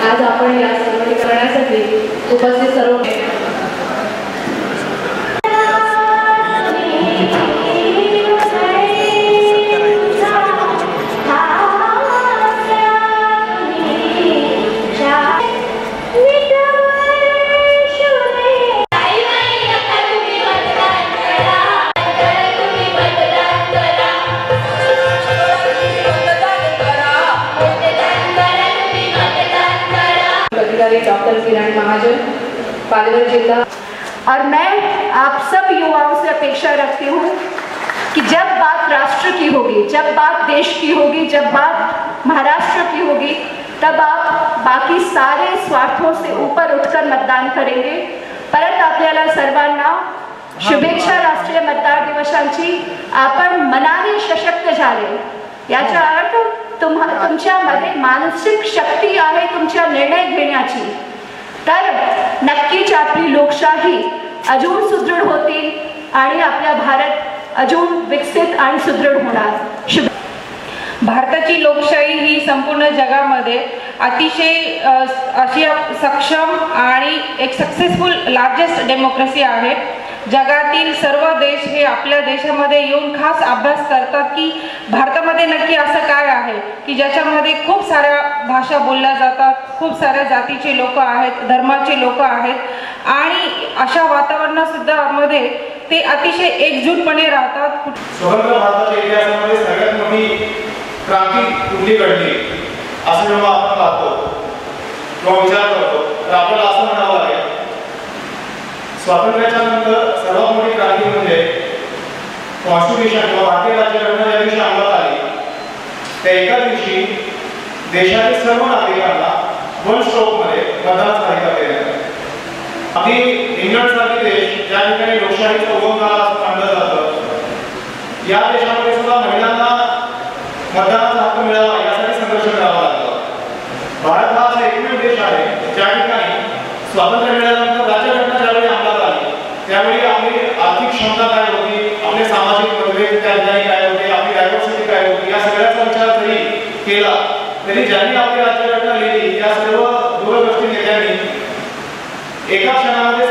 आज आपण या सबलीकरणासाठी उपस्थित सर्व डॉक्टर किरण महाजन, पालघर जिला। और मैं आप सब युवाओं से अपेक्षा रखती हूँ कि जब बात राष्ट्र की होगी, जब बात देश की होगी, जब बात महाराष्ट्र की होगी, तब आप बाकी सारे स्वार्थों से ऊपर उठकर मतदान करेंगे। परत आपल्याला सर्वांना शुभेच्छा राष्ट्रीय मतदार दिवसांची। आपण मनाने सशक्त झाले याचा अर्थ तुमच्यामध्ये मानसिक शक्ती आहे तुमच्या निर्णय घेण्याची, तर नक्कीच आपली लोकशाही अजून सुदृढ होतील आणि आपला भारत अजून विकसित आणि सुदृढ होणार। भारताची लोकशाही ही संपूर्ण जगामध्ये अतिशय अशी सक्षम आणि एक सक्सेसफुल लार्जेस्ट डेमोक्रेसी आहे। जगातील सर्व देश हे आपल्या देशामध्ये येऊन खास अभ्यास करतात की भारतामध्ये नक्की असं काय आहे की ज्याच्यामध्ये खूप साऱ्या भाषा बोलल्या जातात, खूप साऱ्या जातीचे लोक आहेत, धर्माचे लोक आहेत आणि अशा वातावरणासुद्धा मध्ये ते अतिशय एकजूटपणे राहतात। स्वतंत्र भारताच्या इतिहासामध्ये सगळ्यात मोठी क्रांती कुठली घडली असं जेव्हा आपण पाहतो किंवा विचार करतो तर आपल्याला असं म्हणावं लागेल, स्वातंत्र्याच्या नंतर सर्वात मोठी क्रांती म्हणजे कॉन्स्टिट्यूशन किंवा भारतीय राज्यघटना ज्या दिवशी अंमलात आली त्या एका दिवशी देशातील सर्व नागरिकांना वन स्ट्रोकमध्ये मतदानाचा अधिकार देण्यात आला। अगदी इंग्लंडसारखे देश ज्या ठिकाणी लोकशाहीचा उगम झाला असं मानलं जातं, या देशामध्ये सुद्धा महिलांना मतदानाचा हक्क मिळावा यासाठी संघर्ष करावा लागला। भारत हा असा एकमेव देश आहे ज्या ठिकाणी स्वातंत्र्य मिळाल्यानंतर राज्यघटना ज्यावेळी अंमलात आली त्यावेळी आपली आर्थिक क्षमता काय होती, आपले सामाजिक मतभेद त्या ठिकाणी काय होते, आपली डायव्हर्सिटी काय होती, या सगळ्याचा विचार जरी केला तरी ज्यांनी आपली राज्यघटना लिहिली या सर्व दूरदृष्टी नेत्यांनी एका क्षणामध्ये